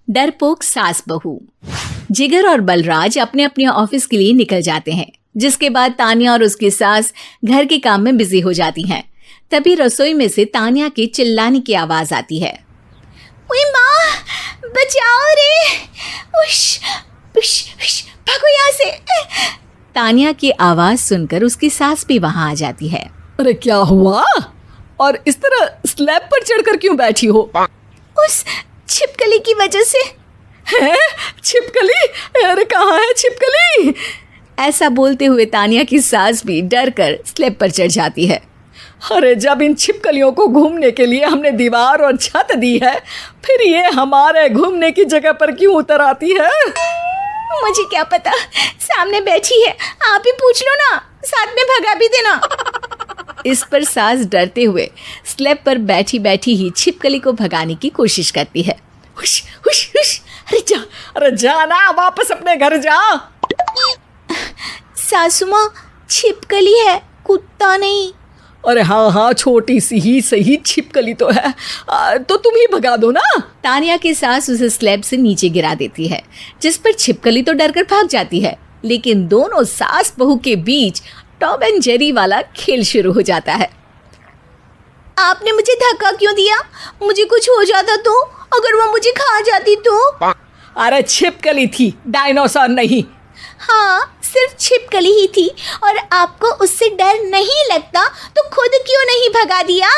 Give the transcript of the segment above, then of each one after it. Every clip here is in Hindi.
डरपोक सास बहू। जिगर और बलराज अपने अपने ऑफिस के लिए निकल जाते हैं, जिसके बाद तान्या और उसकी सास घर के काम में बिजी हो जाती हैं। तभी रसोई में से तान्या के चिल्लाने की आवाज आती है। ओए माँ, बचाओ रे, उश, उश, उश, भागो यहाँ से। तान्या की आवाज सुनकर उसकी सास भी वहां आ जाती है। अरे क्या हुआ? और इस तरह स्लैब पर चढ़कर क्यों बैठी हो? उस छिपकली की वजह से। है? छिपकली? अरे कहाँ है छिपकली? ऐसा बोलते हुए तान्या की सास भी डर कर स्लैब पर चढ़ जाती है। अरे जब इन छिपकलियों को घूमने के लिए हमने दीवार और छत दी है, फिर ये हमारे घूमने की जगह पर क्यों उतर आती है? मुझे क्या पता, सामने बैठी है, आप ही पूछ लो ना, साथ में भगा भी देना। इस पर सास डरते हुए स्लैब पर बैठी बैठी ही छिपकली को भगाने की कोशिश करती है। हुश, हुश, हुश, अरे जा ना, वापस अपने घर जा। सासू माँ, छिपकली है, कुत्ता नहीं। अरे हाँ, छोटी सी ही सही छिपकली तो है, तो तुम ही भगा दो ना। तान्या की सास उसे स्लैब से नीचे गिरा देती है, जिस पर छिपकली तो डरकर भाग जाती है। लेकिन दोनों सास बहू के बीच टॉम एंड जेरी वाला खेल शुरू हो जाता है। आपने मुझे धक्का क्यों दिया? मुझे कुछ हो जाता तो? अगर वो मुझे खा जाती तो? अरे छिपकली थी, डायनासोर नहीं। हाँ, सिर्फ छिपकली ही थी, और आपको उससे डर नहीं लगता तो खुद क्यों नहीं भगा दिया?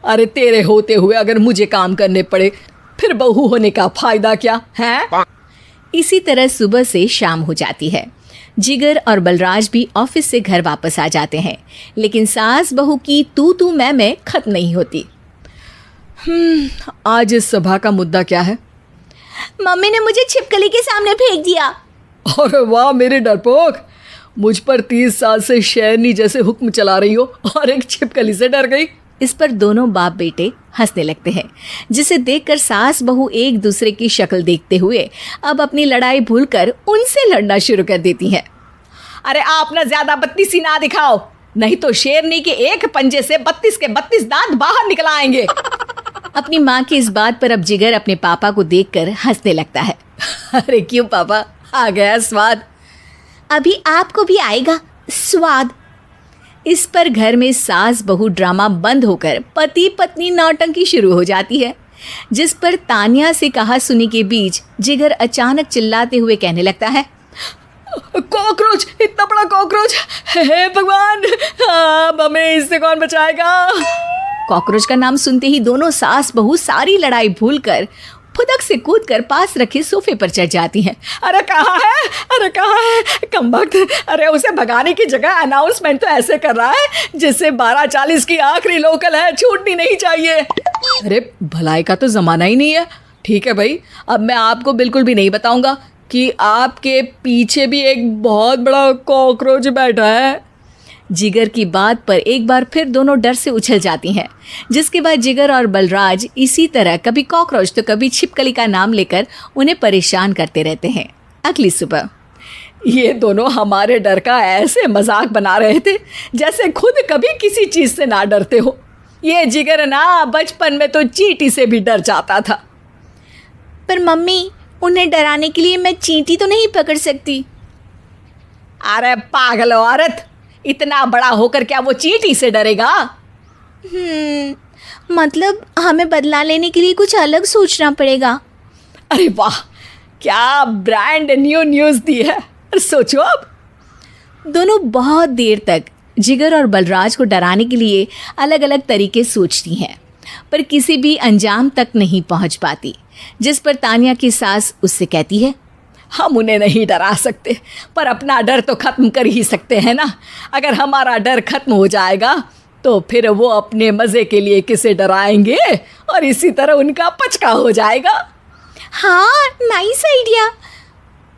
अरे तेरे होते हुए अगर मुझे काम करने पड़े, फिर बहू होने का फायदा क्या है? इसी तरह सुबह से शाम हो जाती है। जिगर और बलराज भी ऑफिस से घर वापस आ जाते हैं, लेकिन सास बहू की तू मैं खत्म नहीं होती। आज इस सभा का मुद्दा क्या है? मम्मी ने मुझे छिपकली के सामने फेंक दिया। अरे वाह मेरे डरपोक, मुझ पर 30 साल से शेरनी जैसे हुक्म चला रही हो और एक छिपकली से डर गई। इस पर दोनों बाप बेटे हंसने लगते हैं, जिसे देखकर सास बहू एक दूसरे की शक्ल देखते हुए अब अपनी लड़ाई भूलकर उनसे लड़ना शुरू कर देती हैं। अरे आप ना ज्यादा बत्तीसी ना दिखाओ, नहीं तो शेरनी के एक पंजे से 32 के 32 दांत बाहर निकल आएंगे। अपनी माँ की इस बात पर अब जिगर अपने पापा को देखकर हंसने लगता है। अरे क्यों पापा, आ गया स्वाद? अभी आपको भी आएगा स्वाद। इस पर घर में सास बहू ड्रामा बंद होकर पति पत्नी नौटंकी शुरू हो जाती है, जिस पर तान्या से कहा सुनी के बीच जिगर अचानक चिल्लाते हुए कहने लगता है। कॉकरोच, इतना बड़ा कॉकरोच! हे भगवान, अब हमें इससे कौन बचाएगा? कॉकरोच का नाम सुनते ही दोनों सास बहू सारी लड़ाई भूलकर फुदक से कूदकर पास रखे सोफे पर चढ़ जाती हैं। अरे कहाँ है, अरे कहाँ है कमबख्त? अरे उसे भगाने की जगह अनाउंसमेंट तो ऐसे कर रहा है जैसे 12:40 की आखिरी लोकल है, छूटनी नहीं चाहिए। अरे भलाई का तो ज़माना ही नहीं है। ठीक है भाई, अब मैं आपको बिल्कुल भी नहीं बताऊंगा कि आपके पीछे भी एक बहुत बड़ा कॉकरोच बैठा है। जिगर की बात पर एक बार फिर दोनों डर से उछल जाती हैं, जिसके बाद जिगर और बलराज इसी तरह कभी कॉकरोच तो कभी छिपकली का नाम लेकर उन्हें परेशान करते रहते हैं। अगली सुबह ये दोनों हमारे डर का ऐसे मजाक बना रहे थे जैसे खुद कभी किसी चीज़ से ना डरते हो। ये जिगर ना बचपन में तो चींटी से भी डर जाता था। पर मम्मी, उन्हें डराने के लिए मैं चींटी तो नहीं पकड़ सकती। अरे पागल औरत, इतना बड़ा होकर क्या वो चींटी से डरेगा? मतलब हमें बदला लेने के लिए कुछ अलग सोचना पड़ेगा। अरे वाह, क्या ब्रांड न्यू न्यूज़ दी है। सोचो अब। दोनों बहुत देर तक जिगर और बलराज को डराने के लिए अलग अलग तरीके सोचती हैं, पर किसी भी अंजाम तक नहीं पहुंच पाती, जिस पर तान्या की सास उससे कहती है। हम उन्हें नहीं डरा सकते, पर अपना डर तो ख़त्म कर ही सकते हैं ना। अगर हमारा डर ख़त्म हो जाएगा तो फिर वो अपने मज़े के लिए किसे डराएंगे और इसी तरह उनका पचका हो जाएगा। हाँ, नाइस आइडिया,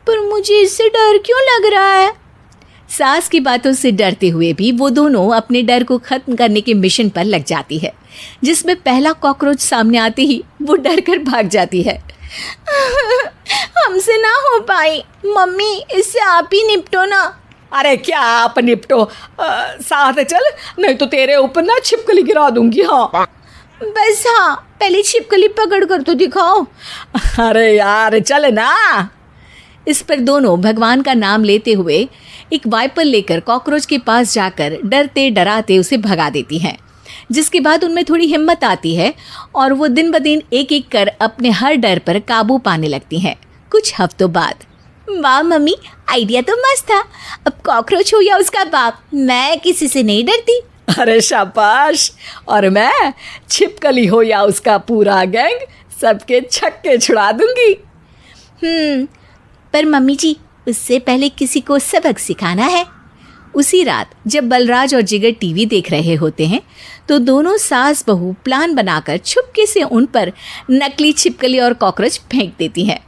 पर मुझे इससे डर क्यों लग रहा है? सास की बातों से डरते हुए भी वो दोनों अपने डर को ख़त्म करने के मिशन पर लग जाती है, जिसमें पहला कॉकरोच सामने आते ही वो डर कर भाग जाती है। हमसे ना हो पाई मम्मी, इससे आप ही निपटो ना। अरे क्या आप निपटो, साथ चल, नहीं तो तेरे ऊपर ना छिपकली गिरा दूंगी। हाँ बस हाँ, पहले छिपकली पकड़ कर तो दिखाओ। अरे यार चल ना। इस पर दोनों भगवान का नाम लेते हुए एक वाइपर लेकर कॉकरोच के पास जाकर डरते डराते उसे भगा देती हैं, जिसके बाद उनमें थोड़ी हिम्मत आती है और वो दिन ब दिन एक एक कर अपने हर डर पर काबू पाने लगती हैं। कुछ हफ्तों बाद, वाह मम्मी, आइडिया तो मस्त था। अब कॉकरोच हो या उसका बाप, मैं किसी से नहीं डरती। अरे शाबाश। और मैं छिपकली हो या उसका पूरा गैंग, सबके छक्के छुड़ा दूंगी। पर मम्मी जी, उससे पहले किसी को सबक सिखाना है। उसी रात जब बलराज और जिगर टीवी देख रहे होते हैं तो दोनों सास बहू प्लान बनाकर छुपके से उन पर नकली छिपकली और कॉकरोच फेंक देती हैं,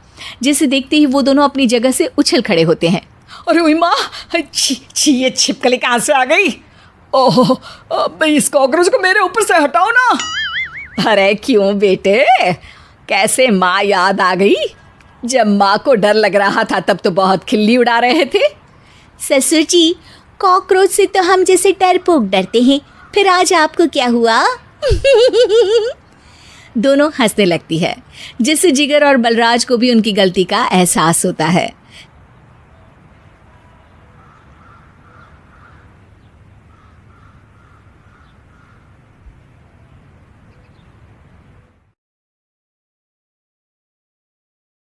जिसे देखते ही वो दोनों अपनी जगह से उछल खड़े होते हैं। अरे ओए माँ, छी ये छिपकली कहाँ से आ गई? ओह, अब इस कॉकरोच को मेरे ऊपर से हटाओ ना। अरे क्यों बेटे, कैसे माँ याद आ गई? जब माँ को डर लग रहा था तब तो बहुत खिल्ली उड़ा रहे थे। ससुर जी, कॉकरोच से तो हम जैसे डरपोक डरते हैं, फिर आज आपको क्या हुआ? दोनों हंसने लगती है, जिससे जिगर और बलराज को भी उनकी गलती का एहसास होता है।